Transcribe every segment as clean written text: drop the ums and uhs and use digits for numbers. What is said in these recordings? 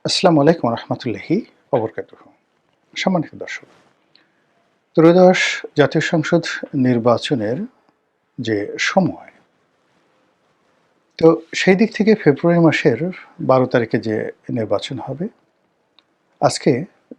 আসসালামু আলাইকুম রহমতুল্লাহি ওবরকাতুহু। সম্মানিত দর্শক, ত্রয়োদশ জাতীয় সংসদ নির্বাচনের যে সময়, তো সেই দিক থেকে ফেব্রুয়ারি মাসের 12 তারিখে যে নির্বাচন হবে, আজকে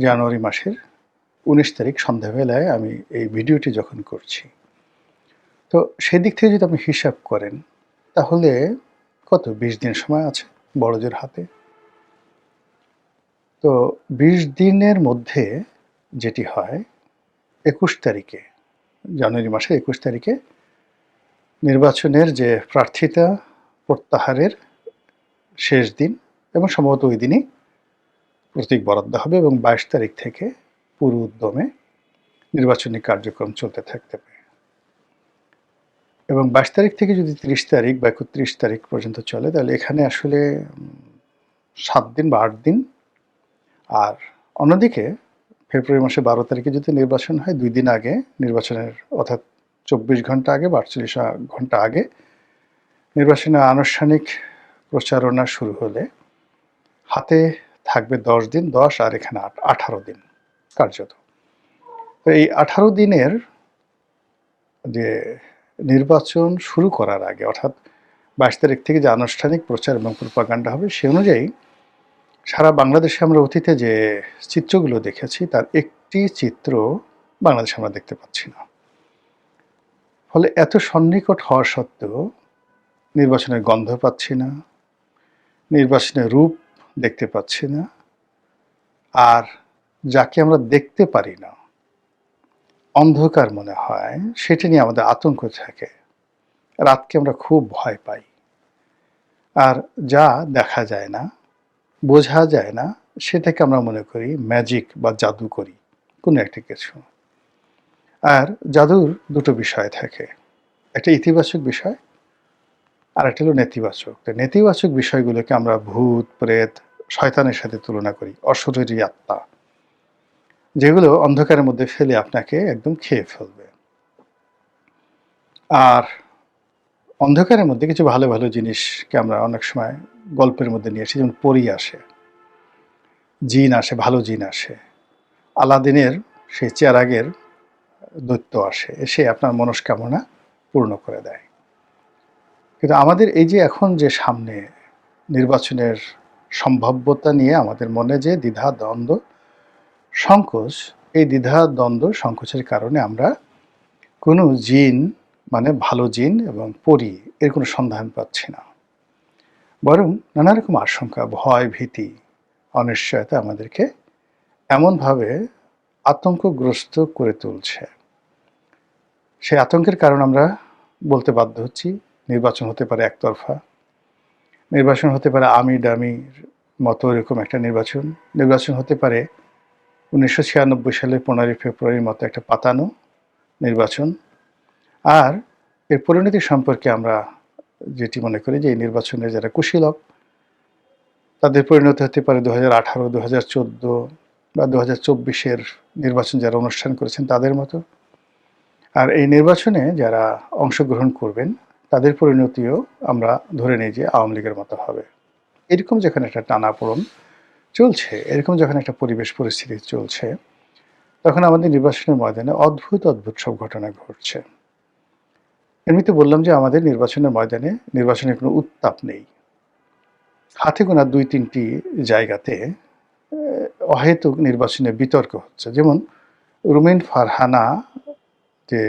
জানুয়ারি মাসের 19 তারিখ সন্ধ্যাবেলায় আমি এই ভিডিওটি যখন করছি, তো সেই দিক থেকে যদি আপনি হিসাব করেন, তাহলে কত 20 দিন সময় আছে বড়জোর হাতে। তো 20 দিনের মধ্যে যেটি হয়, 21 তারিখে, জানুয়ারি মাসের 21 তারিখে নির্বাচনের যে প্রার্থিতা প্রত্যাহারের শেষ দিন এবং সম্ভবত ওই দিনই প্রতীক বরাদ্দ হবে এবং 22 তারিখ থেকে পুরো উদ্যমে নির্বাচনী কার্যক্রম চলতে থাকতে পারে এবং 22 তারিখ থেকে যদি 30 তারিখ বা 31 তারিখ পর্যন্ত চলে, তাহলে এখানে আসলে 7 দিন বা 8 দিন। আর অন্যদিকে ফেব্রুয়ারি মাসে 12 তারিখে যদি নির্বাচন হয়, 2 দিন আগে নির্বাচনের, অর্থাৎ 24 ঘন্টা আগে বা 48 ঘন্টা আগে নির্বাচনের আনুষ্ঠানিক প্রচারণা শুরু হলে হাতে থাকবে 10 দিন, 10 আর এখানে 18 দিন কার্যত। তো এই 18 দিনের যে নির্বাচন শুরু করার আগে, অর্থাৎ 22 তারিখ থেকে যে আনুষ্ঠানিক প্রচার এবং প্রোপাগান্ডা হবে, সে অনুযায়ী সারা বাংলাদেশে আমরা অতীতে যে চিত্রগুলো দেখেছি, তার একটি চিত্র বাংলাদেশে আমরা দেখতে পাচ্ছি না। ফলে এত সন্নিকট হওয়া সত্ত্বেও নির্বাচনের গন্ধ পাচ্ছি না, নির্বাচনের রূপ দেখতে পাচ্ছি না, আর যাকে আমরা দেখতে পারি না, অন্ধকার মনে হয়, সেটা নিয়ে আমাদের আতঙ্ক থাকে। রাতকে আমরা খুব ভয় পাই। আর যা দেখা যায় না, বোঝা যায় না, সেটাকে আমরা মনে করি ম্যাজিক বা জাদুকরি কোনো একটা কিছু। আর জাদুর দুটো বিষয় থাকে, একটা ইতিবাচক বিষয় আর একটা হলো নেতিবাচক। তো নেতিবাচক বিষয়গুলোকে আমরা ভূত, প্রেত, শয়তানের সাথে তুলনা করি, অশরীরী আত্মা, যেগুলো অন্ধকারের মধ্যে ফেলে আপনাকে একদম খেয়ে ফেলবে। আর অন্ধকারের মধ্যে কিছু ভালো ভালো জিনিসকে আমরা অনেক সময় গল্পের মধ্যে নিয়ে আসি, যেমন পরী আসে, জিন আসে, ভালো জিন আসে, আলাদিনের সেই চেরাগের দৈত্য আসে, এসে আপনার মনস্কামনা পূর্ণ করে দেয়। কিন্তু আমাদের এই যে এখন যে সামনে নির্বাচনের সম্ভাব্যতা নিয়ে আমাদের মনে যে দ্বিধা দ্বন্দ্ব সংকোচ, এই দ্বিধা দ্বন্দ্ব সংকোচের কারণে আমরা কোনো জিন, মানে ভালো জিন এবং পরী, এর কোনো সন্ধান পাচ্ছি না। বরং নানা রকম আশঙ্কা, ভয়, ভীতি, অনিশ্চয়তা আমাদেরকে এমনভাবে আতঙ্কগ্রস্ত করে তুলছে। সেই আতঙ্কের কারণ আমরা বলতে বাধ্য হচ্ছি, নির্বাচন হতে পারে একতরফা, নির্বাচন হতে পারে আমি ডামির মতো এরকম একটা নির্বাচন, নির্বাচন হতে পারে 1996 সালের 15 ফেব্রুয়ারির মতো একটা পাতানো নির্বাচন। আর এর পরিণতি সম্পর্কে আমরা যেটি মনে করি যে এই নির্বাচনে যারা কুশীলব, তাদের পরিণতি হতে পারে 2018, 2014 বা 2024-এর নির্বাচন যারা অনুষ্ঠান করেছেন তাদের মতো। আর এই নির্বাচনে যারা অংশগ্রহণ করবেন, তাদের পরিণতিও আমরা ধরে নিই যে আওয়ামী লীগের মতো হবে। এরকম যখন একটা টানাপোড়েন চলছে, এরকম যখন একটা পরিবেশ পরিস্থিতি চলছে, তখন আমাদের নির্বাচনের ময়দানে অদ্ভুত অদ্ভুত সব ঘটনা ঘটছে। এমনিতে বললাম যে আমাদের নির্বাচনের ময়দানে নির্বাচনের কোনো উত্তাপ নেই। হাতে গোনা 2-3টি জায়গাতে অহেতুক নির্বাচনে বিতর্ক হচ্ছে। যেমন রুমিন ফারহানা যে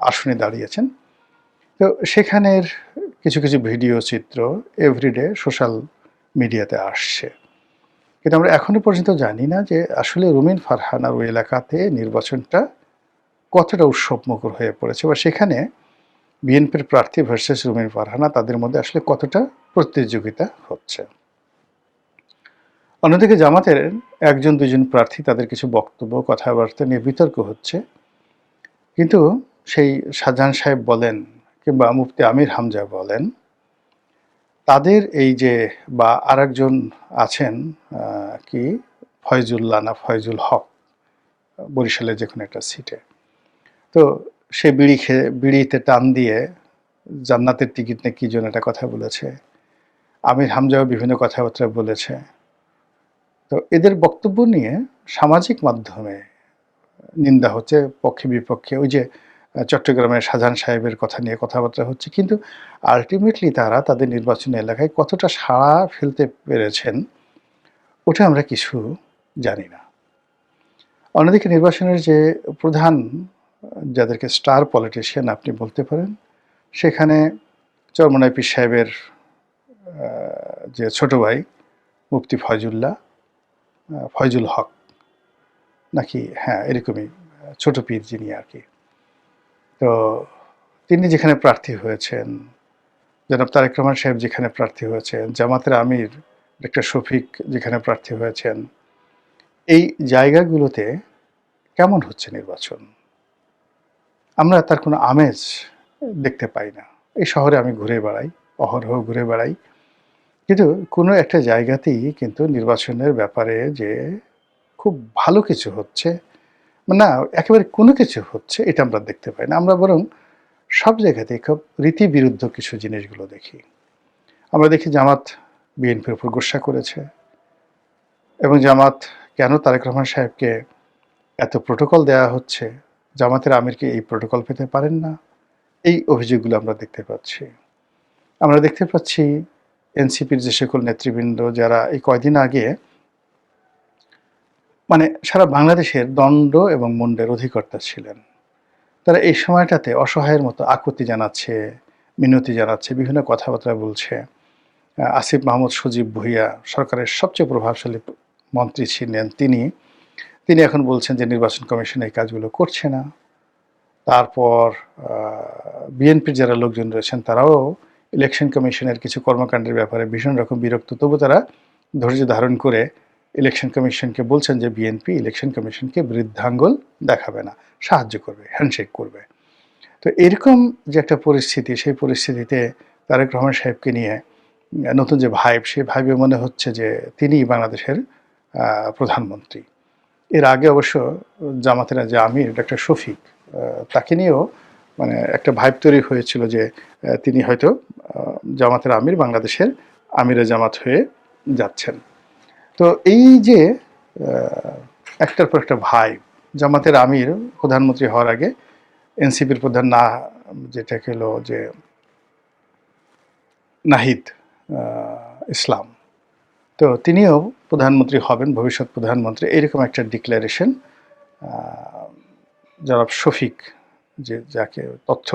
আসনে দাঁড়িয়েছেন, তো সেখানের কিছু কিছু ভিডিও চিত্র এভরিডে সোশ্যাল মিডিয়াতে আসছে, কিন্তু আমরা এখনো পর্যন্ত জানি না যে আসলে রুমিন ফারহানার ওই এলাকাতে নির্বাচনটা কতটা উৎসবমুখর হয়ে পড়েছে, বা সেখানে বিএনপির প্রার্থী ভার্সেস রুমিন ফারহানা, তাদের মধ্যে আসলে কতটা প্রতিযোগিতা হচ্ছে। অন্যদিকে জামাতের 1-2জন প্রার্থী, তাদের কিছু বক্তব্য, কথাবার্তা নিয়ে বিতর্ক হচ্ছে, কিন্তু সেই শাহজাহান সাহেব বলেন কিংবা মুফতি আমির হামজা বলেন, তাদের এই যে, বা আরেকজন আছেন কি ফয়জুল্লাহ না ফয়জুল হক, বরিশালের যে কোনো একটা সিটে, তো সে বিড়িতে টান দিয়ে জান্নাতের টিকিট নিয়ে কি যেন একটা কথা বলেছে। আমির হামজাও বিভিন্ন কথাবার্তা বলেছে। তো এদের বক্তব্য নিয়ে সামাজিক মাধ্যমে নিন্দা হচ্ছে পক্ষে বিপক্ষে। ওই যে চট্টগ্রামের শাহজাহান সাহেবের কথা নিয়ে কথাবার্তা হচ্ছে। কিন্তু আল্টিমেটলি তারা তাদের নির্বাচনী এলাকায় কতটা সাড়া ফেলতে পেরেছেন, ওটা আমরা কিছু জানি না। অন্যদিকে নির্বাচনের যে প্রধান যাদেরকে স্টার পলিটিশিয়ান আপনি বলতে পারেন, সেখানে চরমোনাই পীর সাহেবের যে ছোট ভাই মুফতি ফয়জুল হক নাকি, হ্যাঁ এরকমই, ছোট পীর যিনি আর কি। তো তিনি যেখানে প্রার্থী হয়েছেন, জনাব তারেক রহমান সাহেব যেখানে প্রার্থী হয়েছেন, জামাতের আমির ডক্টর শফিক যেখানে প্রার্থী হয়েছেন, এই জায়গাগুলোতে কেমন হচ্ছে নির্বাচন? আমরা তার কোনো আমেজ দেখতে পাই না। এই শহরে আমি ঘুরে বেড়াই, অহরহ ঘুরে বেড়াই। কিন্তু কোনো একটা জায়গাতেই কিন্তু নির্বাচনের ব্যাপারে যে খুব ভালো কিছু হচ্ছে, না একেবারে কোনো কিছু হচ্ছে, এটা আমরা দেখতে পাই না। আমরা বরং সব জায়গাতেই খুব রীতিবিরুদ্ধ কিছু জিনিসগুলো দেখি। আমরা দেখি জামাত বিএনপির উপর গোস্বা করেছে, এবং জামাত কেন তারেক রহমান সাহেবকে এত প্রোটোকল দেওয়া হচ্ছে, জামাতের আমিরকে এই প্রোটোকল পেতে পারেন না, এই অভিযোগগুলো আমরা দেখতে পাচ্ছি। আমরা দেখতে পাচ্ছি এনসিপির যে সকল নেতৃবৃন্দ যারা এই কয়দিন আগে মানে সারা বাংলাদেশের দণ্ড এবং মুন্ডের অধিকর্তা ছিলেন, তারা এই সময়টাতে অসহায়ের মতো আকুতি জানাচ্ছে, মিনতি জানাচ্ছে, বিভিন্ন কথাবার্তা বলছে। আসিফ মাহমুদ সজীব ভুঁইয়া সরকারের সবচেয়ে প্রভাবশালী মন্ত্রী ছিলেন, তিনি এখন বলছেন যে নির্বাচন কমিশন এই কাজগুলো করছে না। তারপর বিএনপির যারা লোকজন রয়েছেন তারাও ইলেকশন কমিশনের কিছু কর্মকাণ্ডের ব্যাপারে ভীষণ রকম বিরক্ত, তবু তারা ধৈর্য ধারণ করে ইলেকশন কমিশনকে বলছেন যে বিএনপি ইলেকশন কমিশনকে বৃদ্ধাঙ্গুল দেখাবে না, সাহায্য করবে, হ্যান্ডশেক করবে। তো এরকম যে একটা পরিস্থিতি, সেই পরিস্থিতিতে তারেক রহমান সাহেবকে নিয়ে নতুন যে ভাইব, সেই ভাইবে মনে হচ্ছে যে তিনিই বাংলাদেশের প্রধানমন্ত্রী। এর আগে অবশ্য জামাতের যে আমির ডক্টর শফিক, তাকে নিয়েও মানে একটা ভাইব তৈরি হয়েছিল যে তিনি হয়তো জামাতের আমির, বাংলাদেশের আমিরে জামাত হয়ে যাচ্ছেন। তো এই যে একটার পর একটা ভাইব, জামাতের আমির প্রধানমন্ত্রী হওয়ার আগে এনসিপির প্রধান যেটা হলো যে নাহিদ ইসলাম, তো তিনিও প্রধানমন্ত্রী হবেন, ভবিষ্যৎ প্রধানমন্ত্রী, এরকম একটা ডিক্লারেশন জনাব শফিক, যে যাকে তথ্য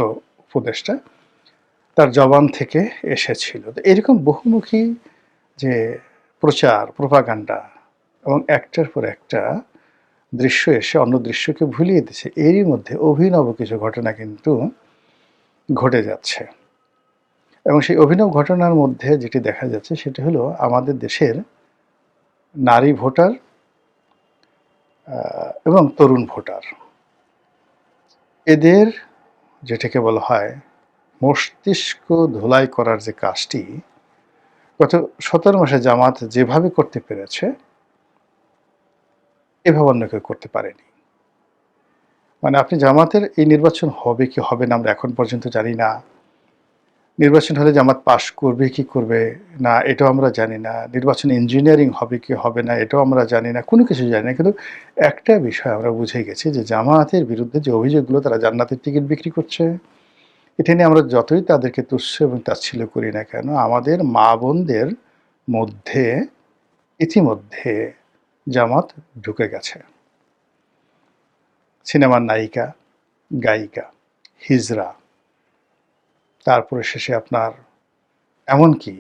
উপদেষ্টা, তার জবান থেকে এসেছিল। তো এরকম বহুমুখী যে প্রচার, প্রোপাগান্ডা এবং একটার পর একটা দৃশ্য এসে অন্য দৃশ্যকে ভুলিয়ে দিচ্ছে, এরই মধ্যে অভিনব কিছু ঘটনা কিন্তু ঘটে যাচ্ছে। এবং সেই অভিনব ঘটনার মধ্যে যেটি দেখা যাচ্ছে সেটি হলো আমাদের দেশের নারী ভোটার এবং তরুণ ভোটার, এদের যেটাকে বলা হয় মস্তিষ্ক ধুলাই করার যে কাজটি গত 17 মাসে জামাত যেভাবে করতে পেরেছে, এভাবে অন্য কেউ করতে পারেনি। মানে আপনি জামাতের এই নির্বাচন হবে কি হবে না আমরা এখন পর্যন্ত জানি না। নির্বাচন হলে জামাত পাশ করবে কি করবে না এটাও আমরা জানি না। নির্বাচন ইঞ্জিনিয়ারিং হবে কি হবে না এটাও আমরা জানি না। কোনো কিছু জানি না। কিন্তু একটা বিষয় আমরা বুঝে গেছি যে জামায়াতের বিরুদ্ধে যে অভিযোগগুলো, তারা জান্নাতের টিকিট বিক্রি করছে, এটা নিয়ে আমরা যতই তাদেরকে তুচ্ছ এবং তাচ্ছিল্য করি না কেন, আমাদের মা বোনদের মধ্যে ইতিমধ্যে জামাত ঢুকে গেছে। সিনেমার নায়িকা, গায়িকা, হিজড়া, তারপরে শেষে আপনার এমনকি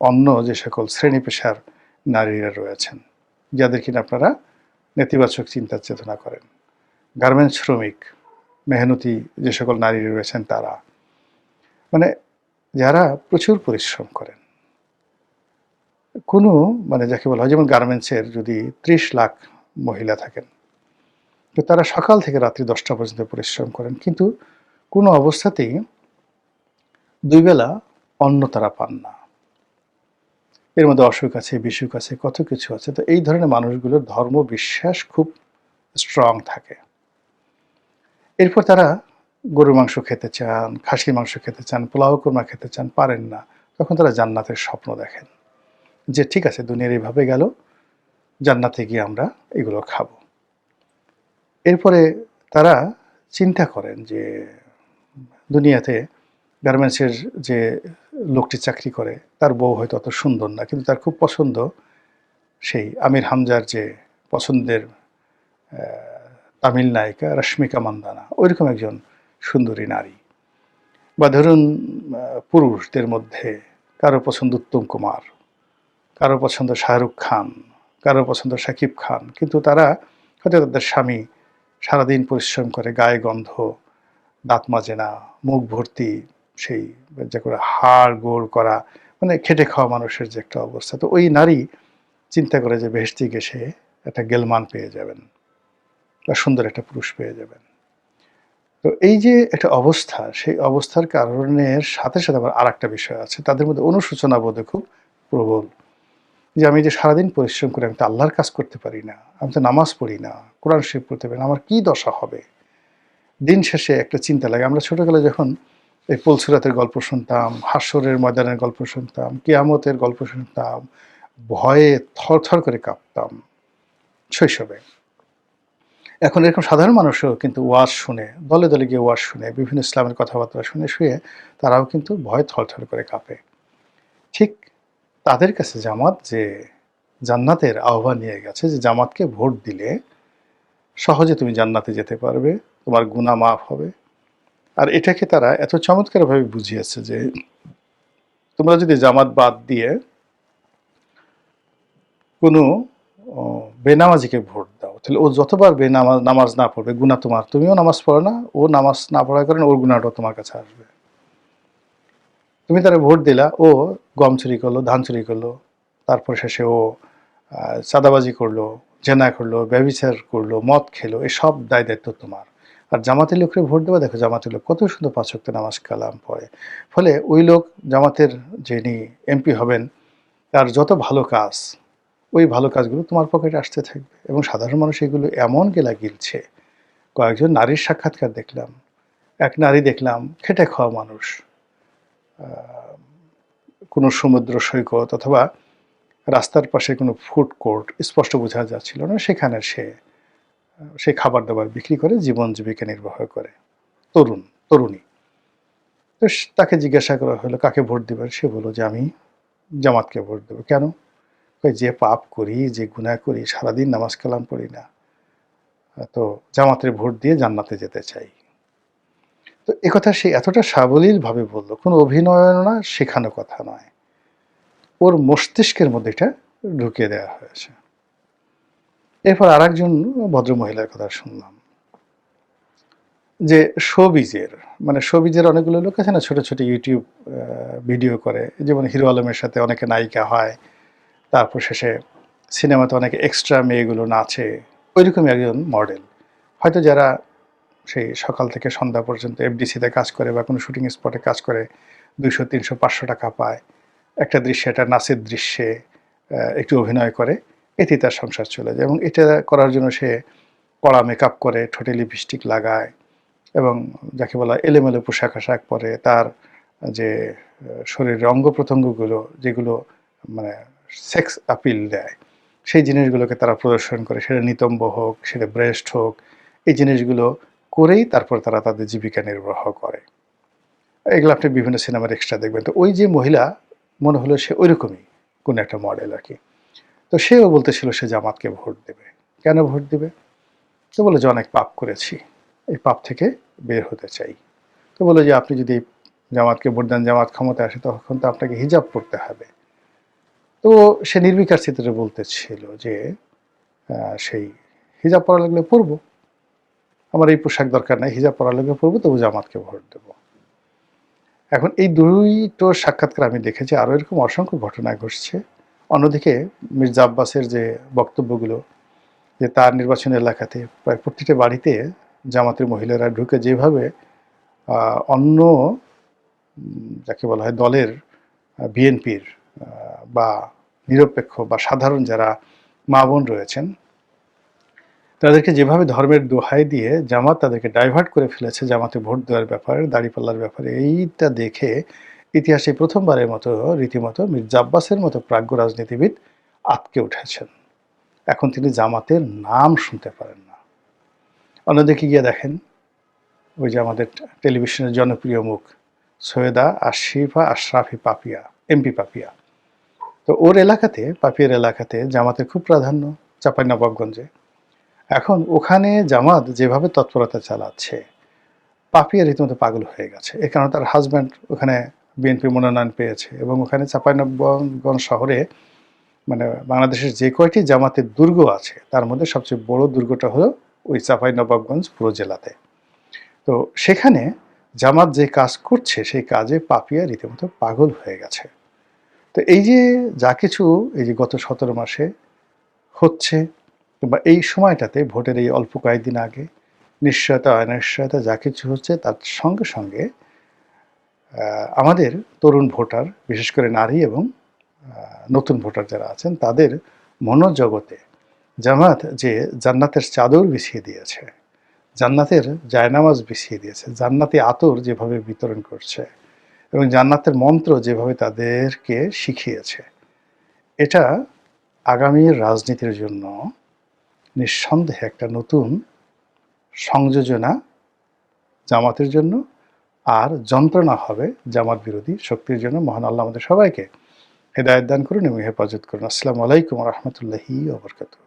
অন্য যে সকল শ্রেণী পেশার নারীরা রয়েছেন, যাদের কিনা আপনারা নেতিবাচক চিন্তা চেতনা করেন, গার্মেন্টস শ্রমিক, মেহনতি যে সকল নারী রয়েছেন তারা, মানে যারা প্রচুর পরিশ্রম করেন, কোনো মানে যাকে বলা হয়, যেমন গার্মেন্টসের যদি 30 লাখ মহিলা থাকেন, তো তারা সকাল থেকে রাত্রি 10টা পর্যন্ত পরিশ্রম করেন, কিন্তু কোনো অবস্থাতেই 2 বেলা অন্ন তারা পান না। এর মধ্যে অসুখ আছে, বিসুখ আছে, কত কিছু আছে। তো এই ধরনের মানুষগুলোর ধর্ম বিশ্বাস খুব স্ট্রং থাকে। এরপর তারা গরুর মাংস খেতে চান, খাসির মাংস খেতে চান, পোলাও কোরমা খেতে চান, পারেন না। তখন তারা জান্নাতের স্বপ্ন দেখেন যে ঠিক আছে দুনিয়ার এইভাবে গেল, জান্নাতে গিয়ে আমরা এগুলো খাবো। এরপরে তারা চিন্তা করেন যে দুনিয়াতে গার্মেন্টসের যে লোকটি চাকরি করে তার বউ হয়তো অত সুন্দর না, কিন্তু তার খুব পছন্দ সেই আমির হামজার যে পছন্দের তামিল নায়িকা রশ্মিকা মান্দানা, ওইরকম একজন সুন্দরী নারী। বা ধরুন পুরুষদের মধ্যে কারো পছন্দ উত্তম কুমার, কারো পছন্দ শাহরুখ খান, কারো পছন্দ শাকিব খান, কিন্তু তারা হয়তো তাদের স্বামী সারাদিন পরিশ্রম করে, গায়ে গন্ধ, দাঁত মাজে না, মুখ ভর্তি সেই যে করে হাড় গোড় করা, মানে খেটে খাওয়া মানুষের যে একটা অবস্থা। তো ওই নারী চিন্তা করে যে বেহেশতে গিয়ে সে একটা গেলমান পেয়ে যাবেন বা সুন্দর একটা পুরুষ পেয়ে যাবেন। তো এই যে একটা অবস্থা, সেই অবস্থার কারণের সাথে সাথে আবার আর একটা বিষয় আছে, তাদের মধ্যে অনুশোচনা বোধ খুব প্রবল। যে আমি যে সারাদিন পরিশ্রম করে আমি তো আল্লাহর কাজ করতে পারি না, আমি তো নামাজ পড়ি না, কোরআন শরীফ পড়তে পারি না, আমার কী দশা হবে। দিন শেষে একটা চিন্তা লাগে। আমরা ছোটোবেলায় যখন এই পুলসিরাতের গল্প শুনতাম, হাসরের ময়দানের গল্প শুনতাম, কিয়ামতের গল্প শুনতাম, ভয়ে থরথর করে কাঁপতাম শৈশবে। এখন এরকম সাধারণ মানুষও কিন্তু ওয়াজ শুনে, দলে দলে গিয়ে ওয়াজ শুনে, বিভিন্ন ইসলামের কথাবার্তা শুনে শুয়ে তারাও কিন্তু ভয়ে থরথর করে কাঁপে। ঠিক তাদের কাছে জামাত যে জান্নাতের আহ্বান নিয়ে গেছে, যে জামাতকে ভোট দিলে সহজে তুমি জান্নাতে যেতে পারবে, তোমার গুনাহ মাফ হবে। আর এটাকে তারা এত চমৎকারভাবে বুঝিয়েছে যে তোমরা যদি জামাত বাদ দিয়ে কোনো বেনামাজিকে ভোট দাও, তাহলে ও যতবার নামাজ না পড়বে গুনাহ তোমার, তুমিও নামাজ পড়ো না, ও নামাজ না পড়ার কারণে ওর গুনাহটাও তোমার কাছে আসবে। তুমি তারা ভোট দিলা, ও গম চুরি করলো, ধান চুরি করলো, তারপর শেষে ও চাঁদাবাজি করলো, জেনা করলো, ব্যভিচার করলো, মদ খেলো, এসব দায় দায়িত্ব তোমার। আর জামাতের লোকরে ভোট দেওয়া, দেখো জামাতের লোক কত সুন্দর ৫ ওয়াক্ত নামাজ কালাম পড়ে। ফলে ওই লোক জামাতের যিনি এমপি হবেন তার যত ভালো কাজ, ওই ভালো কাজগুলো তোমার পকেটে আসতে থাকবে। এবং সাধারণ মানুষ এগুলো এমন গেলা গিলছে। কয়েকজন নারীর সাক্ষাৎকার দেখলাম, এক নারী দেখলাম খেটে খাওয়া মানুষ, কোনো সমুদ্র সৈকত অথবা রাস্তার পাশে কোনো ফুড কোর্ট স্পষ্ট বোঝা যাচ্ছিল না, সেখানে সে খাবার দাবার বিক্রি করে জীবন জীবিকা নির্বাহ করে। তরুণী। তো তাকে জিজ্ঞাসা করা হলো কাকে ভোট দিবেন, সে বলল যে আমি জামাতকে ভোট দেবো। কেন? যে পাপ করি, যে গুনাহ করি, সারাদিন নামাজ কালাম পড়ি না, তো জামাতের ভোট দিয়ে জান্নাতে যেতে চাই। তো একথা সে এতটা সাবলীলভাবে বলল, কোনো অভিনয় না, শেখানো কথা নয়, ওর মস্তিষ্কের মধ্যে এটা ঢুকিয়ে দেওয়া হয়েছে। এরপর আর একজন ভদ্রমহিলার কথা শুনলাম, যে শোবিজের মানে শোবিজের অনেকগুলো লোক আছে না, ছোট ছোট ইউটিউব ভিডিও করে, যেমন হিরো আলমের সাথে অনেকে নায়িকা হয়, তারপর শেষে সিনেমাতে অনেকে এক্সট্রা মেয়েগুলো নাচে, ওইরকমই একজন মডেল। হয়তো যারা সেই সকাল থেকে সন্ধ্যা পর্যন্ত এফডিসিতে কাজ করে বা কোনো শুটিং স্পটে কাজ করে 200, 300, 500 টাকা পায়, একটা দৃশ্যে, একটা নাচের দৃশ্যে একটু অভিনয় করে, এতেই তার সংসার চলে যায়। এবং এটা করার জন্য সে কড়া মেকআপ করে, ঠোঁটে লিপস্টিক লাগায় এবং যাকে বলা এলোমেলো পোশাক আশাক পরে, তার যে শরীরের অঙ্গ প্রত্যঙ্গগুলো যেগুলো মানে সেক্স আপিল দেয়, সেই জিনিসগুলোকে তারা প্রদর্শন করে, সেটা নিতম্ব হোক, সেটা ব্রেস্ট হোক, এই জিনিসগুলো করেই তারপর তারা তাদের জীবিকা নির্বাহ করে। এগুলো আপনি বিভিন্ন সিনেমার এক্সট্রা দেখবেন। তো ওই যে মহিলা মনে হলো সে ওইরকমই কোনো একটা মডেল আর কি। তো সেও বলতেছিল সে জামাতকে ভোট দেবে। কেন ভোট দেবে? তো বলে যে অনেক পাপ করেছি, এই পাপ থেকে বের হতে চাই। তো বলে যে আপনি যদি জামাতকে ভোট দেন, জামাত ক্ষমতায় আসে, তখন তো আপনাকে হিজাব পড়তে হবে। তো সে নির্বিকার চিত্রে বলতেছিল যে সেই হিজাব পরা লাগলে পরবো, আমার এই পোশাক দরকার নাই, হিজাব পরা লাগলে পরবো, তবু জামাতকে ভোট দেবো। এখন এই দুইটো সাক্ষাৎকার আমি দেখেছি, আরও এরকম অসংখ্য ঘটনা ঘটছে। অন্যদিকে মির্জা আব্বাসের যে বক্তব্যগুলো, যে তার নির্বাচনী এলাকাতে প্রায় প্রতিটা বাড়িতে জামাতের মহিলারা ঢুকে যেভাবে অন্য যাকে বলা হয় দলের, বিএনপির বা নিরপেক্ষ বা সাধারণ যারা মা বোন রয়েছেন, তাদেরকে যেভাবে ধর্মের দোহাই দিয়ে জামাত তাদেরকে ডাইভার্ট করে ফেলেছে জামাতে ভোট দেওয়ার ব্যাপারে, দাঁড়িপাল্লার ব্যাপারে, এইটা দেখে ইতিহাসে প্রথমবারের মতো রীতিমতো মির্জা আব্বাসের মতো প্রাজ্ঞ রাজনীতিবিদ আঁতকে উঠেছেন। এখন তিনি জামাতের নাম শুনতে পারেন না। অন্যদিকে গিয়ে দেখেন, ওই যে আমাদের টেলিভিশনের জনপ্রিয় মুখ সৈয়দা আশিফা আশরাফি পাপিয়া, এমপি পাপিয়া। তো ওর এলাকাতে, পাপিয়ার এলাকাতে জামাতের খুব প্রাধান্য, চাঁপাইনবাবগঞ্জে। এখন ওখানে জামাত যেভাবে তৎপরতা চালাচ্ছে, পাপিয়া রীতিমতো পাগল হয়ে গেছে। এ কারণে তার হাজব্যান্ড ওখানে বিএনপি মনোনয়ন পেয়েছে এবং ওখানে চাঁপাইনবাবগঞ্জ শহরে মানে বাংলাদেশের যে কয়টি জামাতের দুর্গ আছে তার মধ্যে সবচেয়ে বড় দুর্গটা হলো ওই চাঁপাইনবাবগঞ্জ পুরো জেলাতে। তো সেখানে জামাত যে কাজ করছে সেই কাজে পাপিয়া রীতিমতো পাগল হয়ে গেছে। তো এই যে যা কিছু এই যে গত 17 মাসে হচ্ছে, বা এই সময়টাতে ভোটের এই অল্প কয়েকদিন আগে নিশ্চয়তা অনিশ্চয়তা যা কিছু হচ্ছে, তার সঙ্গে সঙ্গে আমাদের তরুণ ভোটার, বিশেষ করে নারী এবং নতুন ভোটার যারা আছেন, তাদের মনোজগতে জামাত যে জান্নাতের চাদর বিছিয়ে দিয়েছে, জান্নাতের জায়নামাজ বিছিয়ে দিয়েছে, জান্নাতি আতর যেভাবে বিতরণ করছে এবং জান্নাতের মন্ত্র যেভাবে তাদেরকে শিখিয়েছে, এটা আগামীর রাজনীতির জন্য নিঃসন্দেহে একটা নতুন সংযোজনা জামাতের জন্য, আর যন্ত্রণা হবে জামাত বিরোধী শক্তির জন্য। মহান আল্লাহ আমাদের সবাইকে হেদায়েত দান করুন এবং হেফাজত করুন। আসসালামু আলাইকুম ওয়া রাহমাতুল্লাহি ওয়া বারাকাতুহু।